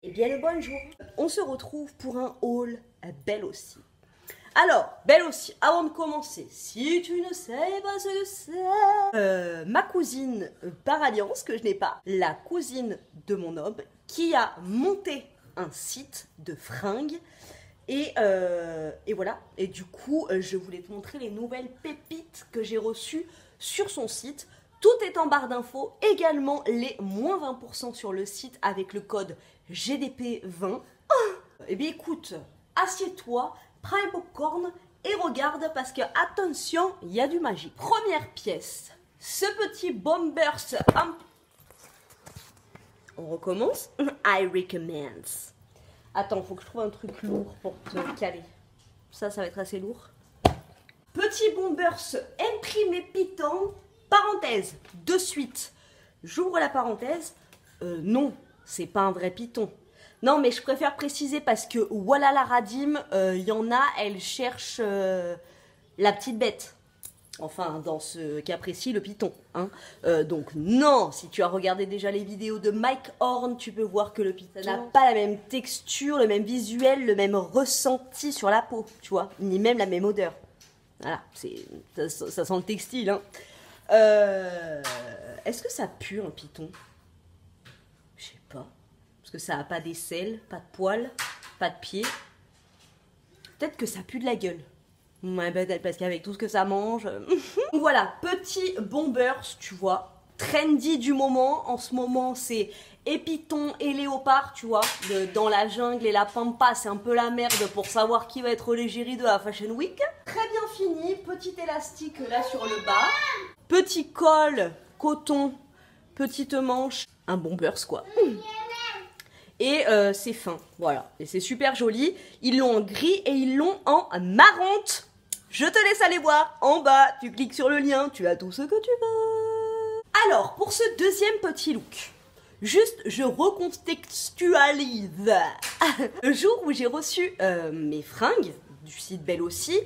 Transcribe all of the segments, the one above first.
Eh bien le bonjour. On se retrouve pour un haul Belle aussi. Alors, Belle aussi, avant de commencer, si tu ne sais pas ce que c'est, ma cousine par alliance, que je n'ai pas, la cousine de mon homme, qui a monté un site de fringues. Et voilà, et du coup, je voulais te montrer les nouvelles pépites que j'ai reçues sur son site. Tout est en barre d'infos, également les moins 20% sur le site avec le code GDP20. Eh bien écoute, assieds-toi, prends un popcorn et regarde parce que, attention, il y a du magique. Première pièce, ce petit bombers. On recommence. I recommend. Attends, faut que je trouve un truc lourd pour te caler. Ça va être assez lourd. Petit bombers imprimé Python. Parenthèse, de suite. J'ouvre la parenthèse. Non, c'est pas un vrai Python. Non, mais je préfère préciser parce que voilà la Radim, il y en a, elle cherche la petite bête. Enfin, dans ce cas précis, le Python. Hein. Donc non, si tu as regardé déjà les vidéos de Mike Horn, tu peux voir que le Python n'a pas la même texture, le même visuel, le même ressenti sur la peau, tu vois, ni même la même odeur. Voilà, ça sent le textile. Hein. Est-ce que ça pue un Python? Je sais pas. Parce que ça a pas d'aisselle, pas de poils, pas de pieds. Peut-être que ça pue de la gueule. Ouais, peut-être parce qu'avec tout ce que ça mange. Voilà, petit bombers, tu vois. Trendy du moment. En ce moment, c'est et python et léopard, tu vois. Dans la jungle et la pampa, c'est un peu la merde pour savoir qui va être l'égérie de la Fashion Week. Très bien fini. Petit élastique là sur le bas. Petit col, coton, petite manche. Un bombers, quoi. Et c'est fin, voilà. Et c'est super joli. Ils l'ont en gris et ils l'ont en marrante. Je te laisse aller voir en bas. Tu cliques sur le lien, tu as tout ce que tu veux. Alors, pour ce deuxième petit look, juste je recontextualise. Le jour où j'ai reçu mes fringues du site Belle aussi,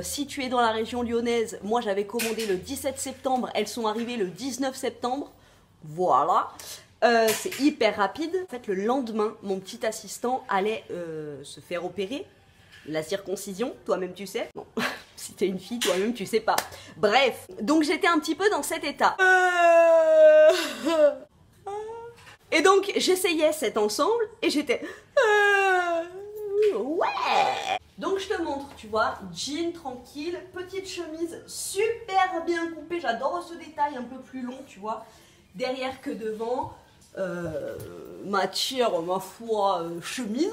si tu es dans la région lyonnaise, moi j'avais commandé le 17 septembre, elles sont arrivées le 19 septembre. Voilà. C'est hyper rapide. En fait, le lendemain, mon petit assistant allait se faire opérer. La circoncision, toi-même tu sais. Non, si t'es une fille, toi-même tu sais pas. Bref, donc j'étais un petit peu dans cet état. Et donc j'essayais cet ensemble et j'étais... Ouais. Donc je te montre, tu vois, jean tranquille, petite chemise super bien coupée. J'adore ce détail un peu plus long, tu vois. Derrière que devant. Matière, ma foi, chemise.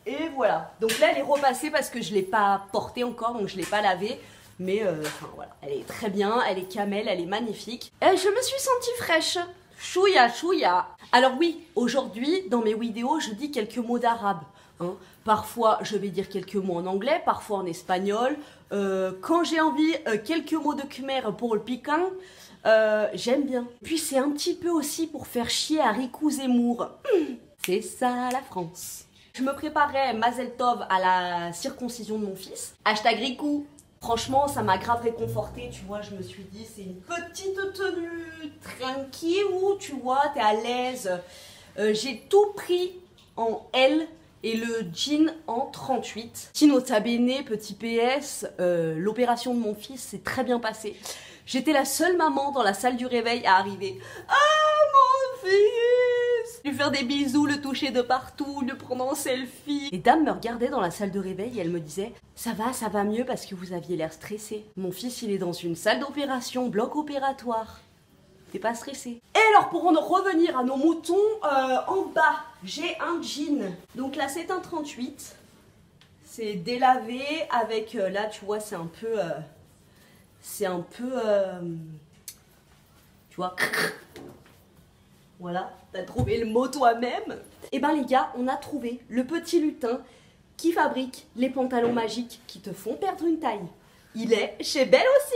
Et voilà. Donc là, elle est repassée parce que je ne l'ai pas portée encore, donc je ne l'ai pas lavée. Mais enfin voilà, elle est très bien, elle est camel, elle est magnifique. Et je me suis sentie fraîche. Chouïa, chouïa. Alors oui, aujourd'hui, dans mes vidéos, je dis quelques mots d'arabe. Hein. Parfois, je vais dire quelques mots en anglais, parfois en espagnol. Quand j'ai envie, quelques mots de khmer pour le piquant. J'aime bien. Puis c'est un petit peu aussi pour faire chier Haricou Zemmour. C'est ça la France. Je me préparais Mazel Tov à la circoncision de mon fils. Hashtag Ricou. Franchement, ça m'a grave réconfortée, tu vois. Je me suis dit, c'est une petite tenue tranquille où, tu vois, t'es à l'aise. J'ai tout pris en L et le jean en 38. Petit nota bene, petit PS, l'opération de mon fils s'est très bien passée. J'étais la seule maman dans la salle du réveil à arriver. Ah, mon fils! Lui faire des bisous, le toucher de partout, le prendre en selfie. Les dames me regardaient dans la salle de réveil et elles me disaient « ça va mieux parce que vous aviez l'air stressé. Mon fils, il est dans une salle d'opération, bloc opératoire. T'es pas stressé. » Et alors, pour en revenir à nos moutons, en bas, j'ai un jean. Donc là, c'est un 38. C'est délavé avec, là, tu vois, c'est un peu... tu vois, voilà, t'as trouvé le mot toi-même. Et ben les gars, on a trouvé le petit lutin qui fabrique les pantalons magiques qui te font perdre une taille. Il est chez Belle aussi.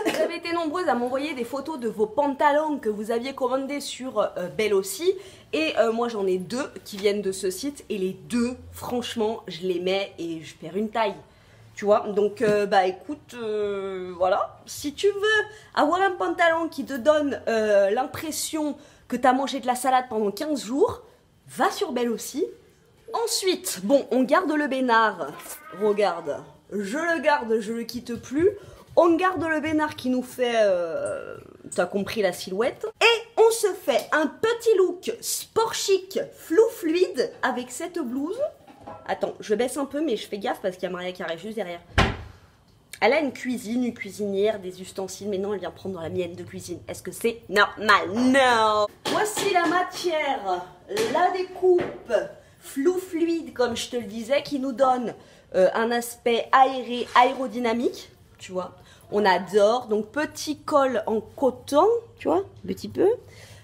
Vous avez été nombreuses à m'envoyer des photos de vos pantalons que vous aviez commandés sur Belle aussi. Et moi j'en ai deux qui viennent de ce site. Et les deux, franchement, je les mets et je perds une taille. Tu vois, donc bah écoute, voilà. Si tu veux avoir un pantalon qui te donne l'impression que tu as mangé de la salade pendant 15 jours, va sur Belle aussi. Ensuite, bon, on garde le bénard. Regarde, je le garde, je le quitte plus. On garde le bénard qui nous fait, t'as compris la silhouette. Et on se fait un petit look sport chic, flou fluide avec cette blouse. Attends, je baisse un peu, mais je fais gaffe parce qu'il y a Maria qui arrive juste derrière. Elle a une cuisine, une cuisinière, des ustensiles, mais non, elle vient prendre la mienne de cuisine. Est-ce que c'est normal? Non. Voici la matière, la découpe, flou fluide, comme je te le disais, qui nous donne un aspect aéré, aérodynamique, tu vois. On adore, donc petit col en coton, tu vois, un petit peu.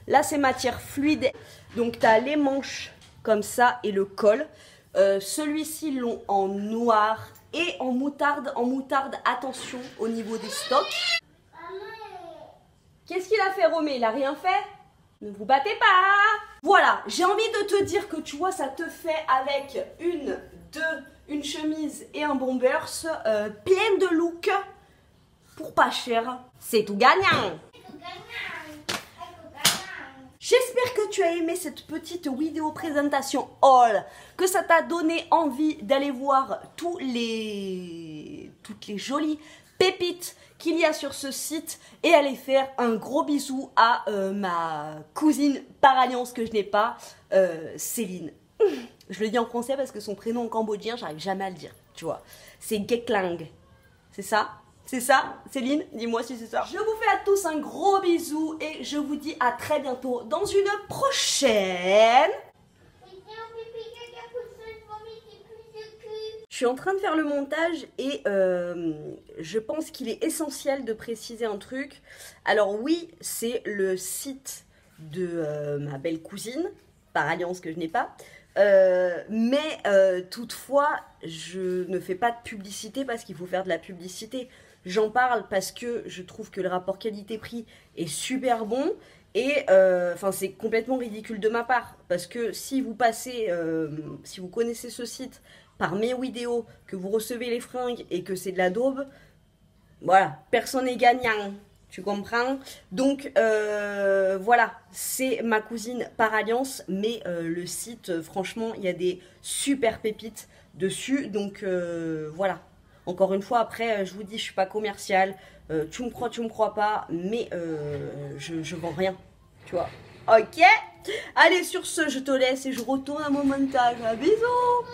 Là, c'est matière fluide, donc tu as les manches comme ça et le col. Celui-ci long en noir et en moutarde. En moutarde, attention au niveau des stocks. Qu'est-ce qu'il a fait, Romé? Il a rien fait? Ne vous battez pas. Voilà, j'ai envie de te dire que tu vois, ça te fait avec une chemise et un bombers pleine de look pour pas cher. C'est tout gagnant. J'espère que tu as aimé cette petite vidéo présentation haul, que ça t'a donné envie d'aller voir toutes les jolies pépites qu'il y a sur ce site et aller faire un gros bisou à ma cousine par alliance que je n'ai pas, Céline. Je le dis en français parce que son prénom en cambodgien, j'arrive jamais à le dire, tu vois. C'est Geklang, c'est ça? C'est ça, Céline? Dis-moi si c'est ça. Je vous fais à tous un gros bisou et je vous dis à très bientôt dans une prochaine. Je suis en train de faire le montage et je pense qu'il est essentiel de préciser un truc. Alors oui, c'est le site de ma belle cousine, par alliance que je n'ai pas. Mais toutefois, je ne fais pas de publicité parce qu'il faut faire de la publicité. J'en parle parce que je trouve que le rapport qualité-prix est super bon et enfin c'est complètement ridicule de ma part parce que si vous passez, si vous connaissez ce site par mes vidéos, que vous recevez les fringues et que c'est de la daube, voilà, personne n'est gagnant. Tu comprends? Donc voilà, c'est ma cousine par alliance, mais le site, franchement, il y a des super pépites dessus. Donc voilà. Encore une fois, après, je vous dis, je suis pas commerciale. Tu me crois pas, mais je vends rien. Tu vois? Ok? Allez, sur ce, je te laisse et je retourne à mon montage. Bisous!